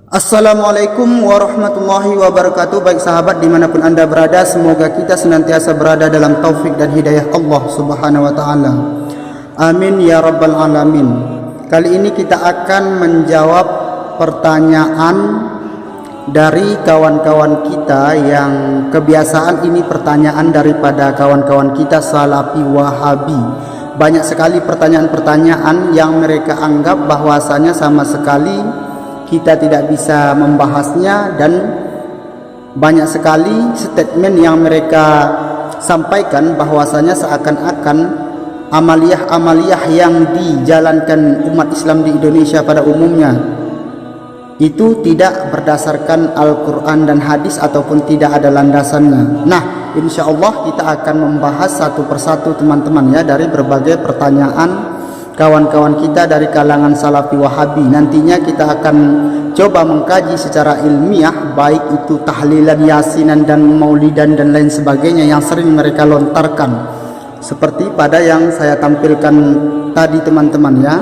Assalamualaikum warahmatullahi wabarakatuh. Baik sahabat dimanapun anda berada, semoga kita senantiasa berada dalam taufik dan hidayah Allah subhanahu wa ta'ala. Amin ya rabbal alamin. Kali ini kita akan menjawab pertanyaan dari kawan-kawan kita yang kebiasaan ini pertanyaan daripada kawan-kawan kita Salafi Wahabi. Banyak sekali pertanyaan-pertanyaan yang mereka anggap bahwasanya sama sekali kita tidak bisa membahasnya, dan banyak sekali statement yang mereka sampaikan bahwasanya seakan-akan amaliyah-amaliyah yang dijalankan umat Islam di Indonesia pada umumnya itu tidak berdasarkan Al-Quran dan hadis ataupun tidak ada landasannya. Nah, insya Allah kita akan membahas satu persatu teman-teman ya, dari berbagai pertanyaan kawan-kawan kita dari kalangan Salafi Wahabi. Nantinya kita akan coba mengkaji secara ilmiah, baik itu tahlilan, yasinan, dan maulidan dan lain sebagainya yang sering mereka lontarkan, seperti pada yang saya tampilkan tadi teman-teman ya.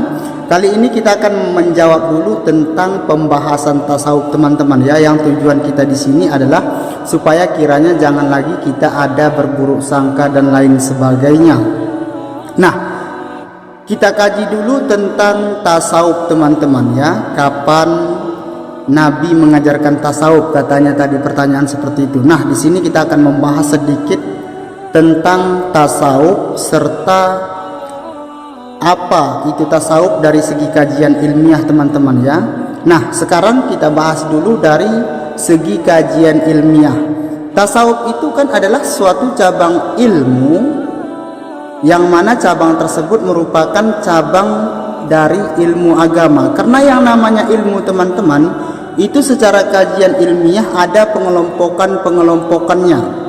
Kali ini kita akan menjawab dulu tentang pembahasan tasawuf teman-teman ya, yang tujuan kita di sini adalah supaya kiranya jangan lagi kita ada berburuk sangka dan lain sebagainya. Nah, kita kaji dulu tentang tasawuf teman-teman ya. Kapan Nabi mengajarkan tasawuf? Katanya tadi pertanyaan seperti itu. Nah, di sini kita akan membahas sedikit tentang tasawuf serta apa itu tasawuf dari segi kajian ilmiah teman-teman ya. Nah, sekarang kita bahas dulu dari segi kajian ilmiah. Tasawuf itu kan adalah suatu cabang ilmu yang mana cabang tersebut merupakan cabang dari ilmu agama. Karena yang namanya ilmu teman-teman itu secara kajian ilmiah ada pengelompokannya.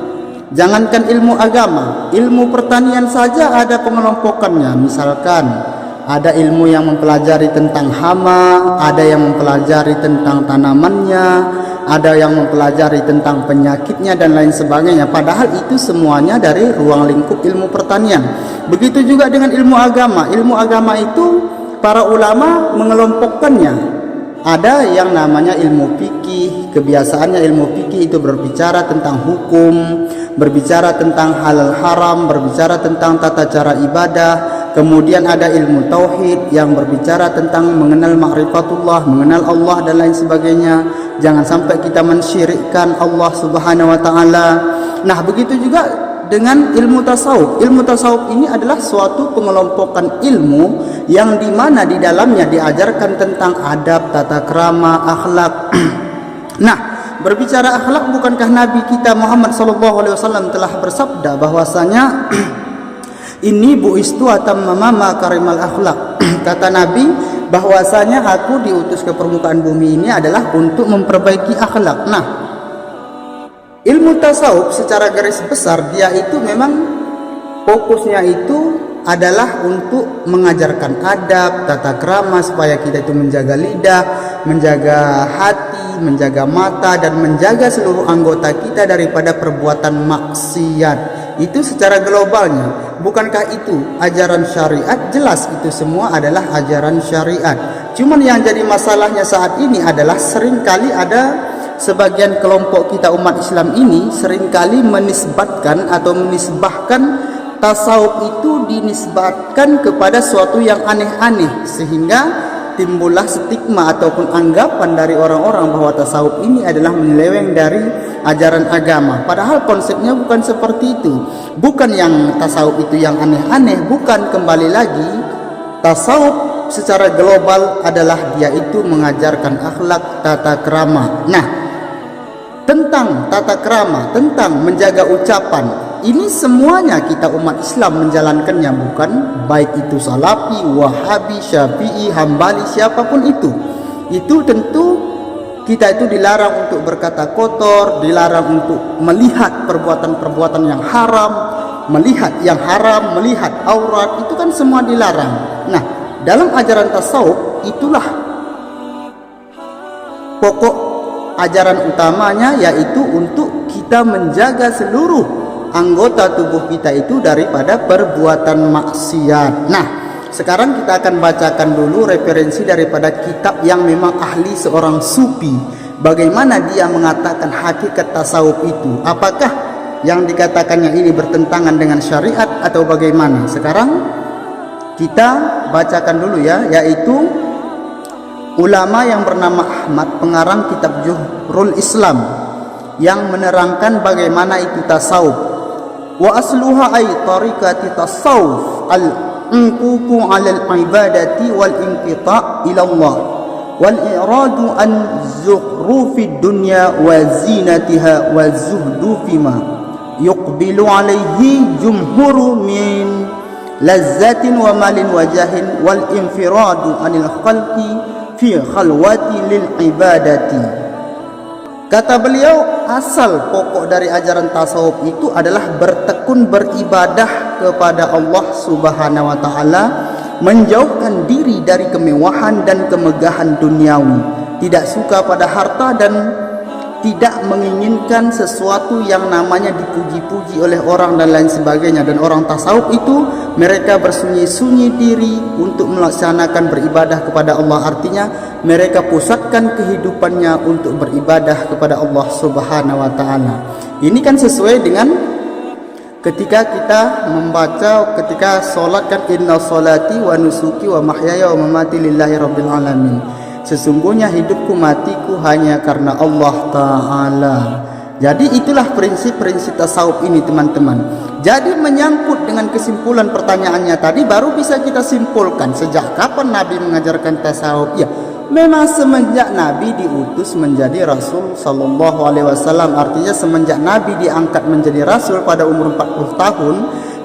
Jangankan ilmu agama, ilmu pertanian saja ada pengelompokannya. Misalkan ada ilmu yang mempelajari tentang hama, ada yang mempelajari tentang tanamannya, ada yang mempelajari tentang penyakitnya dan lain sebagainya. Padahal itu semuanya dari ruang lingkup ilmu pertanian. Begitu juga dengan ilmu agama. Ilmu agama itu para ulama mengelompokkannya. Ada yang namanya ilmu fikih. Kebiasaannya ilmu fikih itu berbicara tentang hukum, berbicara tentang halal haram, berbicara tentang tata cara ibadah. Kemudian ada ilmu tauhid yang berbicara tentang mengenal ma'rifatullah, mengenal Allah dan lain sebagainya. Jangan sampai kita mensyirikkan Allah subhanahu wa ta'ala. Nah, begitu juga dengan ilmu tasawuf. Ilmu tasawuf ini adalah suatu pengelompokan ilmu yang dimana di dalamnya diajarkan tentang adab, tata krama, akhlak. Nah, berbicara akhlak, bukankah Nabi kita Muhammad SAW telah bersabda bahwasanya ini buistu atammama makarimal akhlak. Kata Nabi bahwasanya aku diutus ke permukaan bumi ini adalah untuk memperbaiki akhlak. Nah, ilmu tasawuf secara garis besar dia itu memang fokusnya itu adalah untuk mengajarkan adab, tata krama, supaya kita itu menjaga lidah, menjaga hati, menjaga mata, dan menjaga seluruh anggota kita daripada perbuatan maksiat. Itu secara globalnya. Bukankah itu ajaran syariat? Jelas itu semua adalah ajaran syariat. Cuman yang jadi masalahnya saat ini adalah seringkali ada sebagian kelompok kita umat Islam ini seringkali menisbatkan atau menisbahkan tasawuf itu dinisbatkan kepada suatu yang aneh-aneh, sehingga timbullah stigma ataupun anggapan dari orang-orang bahwa tasawuf ini adalah menyeleweng dari ajaran agama. Padahal konsepnya bukan seperti itu. Bukan yang tasawuf itu yang aneh-aneh, bukan. Kembali lagi, tasawuf secara global adalah dia itu mengajarkan akhlak, tata krama. Nah, tentang tata krama, tentang menjaga ucapan, ini semuanya kita umat Islam menjalankannya, bukan? Baik itu Salafi, Wahabi, Syafi'i, Hambali, siapapun itu. Itu tentu kita itu dilarang untuk berkata kotor, dilarang untuk melihat perbuatan-perbuatan yang haram, melihat yang haram, melihat aurat, itu kan semua dilarang. Nah, dalam ajaran tasawuf itulah pokok ajaran utamanya, yaitu untuk kita menjaga seluruh anggota tubuh kita itu daripada perbuatan maksiat. Nah, sekarang kita akan bacakan dulu referensi daripada kitab yang memang ahli seorang sufi. Bagaimana dia mengatakan hakikat tasawuf itu? Apakah yang dikatakannya ini bertentangan dengan syariat atau bagaimana? Sekarang kita bacakan dulu ya, yaitu ulama yang bernama Ahmad, pengarang kitab Juhrul Islam, yang menerangkan bagaimana itu tasawuf. Wa asluha ay tariqati tasawuf al-inququ 'ala al-ibadati wal inqita' ila Allah wal i'radu an zuhrufid dunya wa zinatiha wa zuhdu fima yuqbilu 'alaihi jumhuru min lazzatin wa malin wa jahin wal infiradu 'anil khalqi fi khalwati lil ibadati. Kata beliau, asal pokok dari ajaran tasawuf itu adalah bertekun beribadah kepada Allah Subhanahu wa taala, menjauhkan diri dari kemewahan dan kemegahan duniawi, tidak suka pada harta dan tidak menginginkan sesuatu yang namanya dipuji-puji oleh orang dan lain sebagainya. Dan orang tasawuf itu mereka bersunyi-sunyi diri untuk melaksanakan beribadah kepada Allah. Artinya mereka pusatkan kehidupannya untuk beribadah kepada Allah Subhanahu wa taala. Ini kan sesuai dengan ketika kita membaca ketika salat kan, inna salati wa nusuki wa mahyaya wa mamati lillahi rabbil alamin. Sesungguhnya hidupku matiku hanya karena Allah Ta'ala. Jadi itulah prinsip-prinsip tasawuf ini teman-teman. Jadi menyangkut dengan kesimpulan pertanyaannya tadi, baru bisa kita simpulkan sejak kapan Nabi mengajarkan tasawuf. Ya, memang semenjak Nabi diutus menjadi Rasul Sallallahu Alaihi Wasallam. Artinya semenjak Nabi diangkat menjadi Rasul pada umur 40 tahun,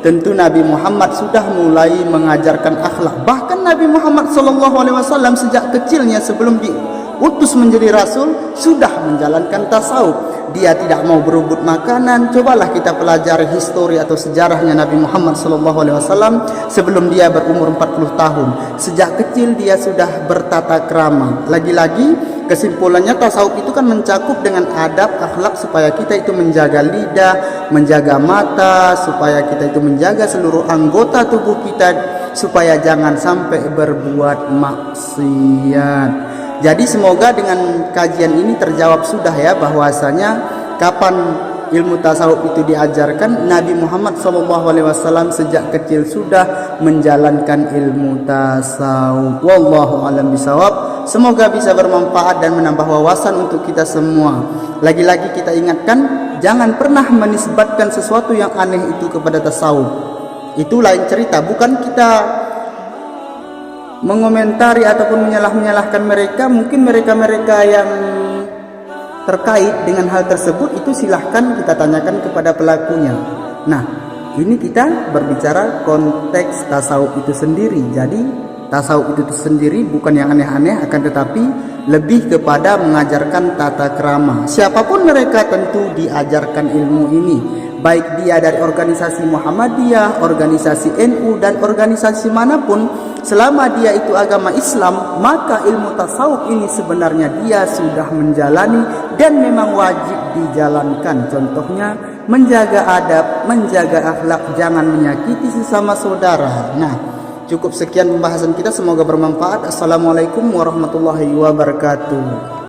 tentu Nabi Muhammad sudah mulai mengajarkan akhlak. Bahkan Nabi Muhammad SAW sejak kecilnya sebelum diutus menjadi Rasul sudah menjalankan tasawuf. Dia tidak mau berebut makanan. Cobalah kita pelajari histori atau sejarahnya Nabi Muhammad SAW sebelum dia berumur 40 tahun. Sejak kecil dia sudah bertata krama. Lagi-lagi kesimpulannya tasawuf itu kan mencakup dengan adab akhlak supaya kita itu menjaga lidah, menjaga mata, supaya kita itu menjaga seluruh anggota tubuh kita supaya jangan sampai berbuat maksiat. Jadi semoga dengan kajian ini terjawab sudah ya, bahwasanya kapan ilmu tasawuf itu diajarkan. Nabi Muhammad SAW sejak kecil sudah menjalankan ilmu tasawuf. Wallahu a'lam bishawab. Semoga bisa bermanfaat dan menambah wawasan untuk kita semua. Lagi-lagi kita ingatkan, jangan pernah menisbatkan sesuatu yang aneh itu kepada tasawuf. Itu lain cerita. Bukan kita mengomentari ataupun menyalah-menyalahkan mereka. Mungkin mereka-mereka yang terkait dengan hal tersebut itu silahkan kita tanyakan kepada pelakunya. Nah, ini kita berbicara konteks tasawuf itu sendiri. Jadi tasawuf itu sendiri bukan yang aneh-aneh, akan tetapi lebih kepada mengajarkan tata krama. Siapapun mereka tentu diajarkan ilmu ini, baik dia dari organisasi Muhammadiyah, organisasi NU, dan organisasi manapun. Selama dia itu agama Islam, maka ilmu tasawuf ini sebenarnya dia sudah menjalani dan memang wajib dijalankan. Contohnya menjaga adab, menjaga akhlak, jangan menyakiti sesama saudara. Nah, cukup sekian pembahasan kita, semoga bermanfaat. Assalamualaikum warahmatullahi wabarakatuh.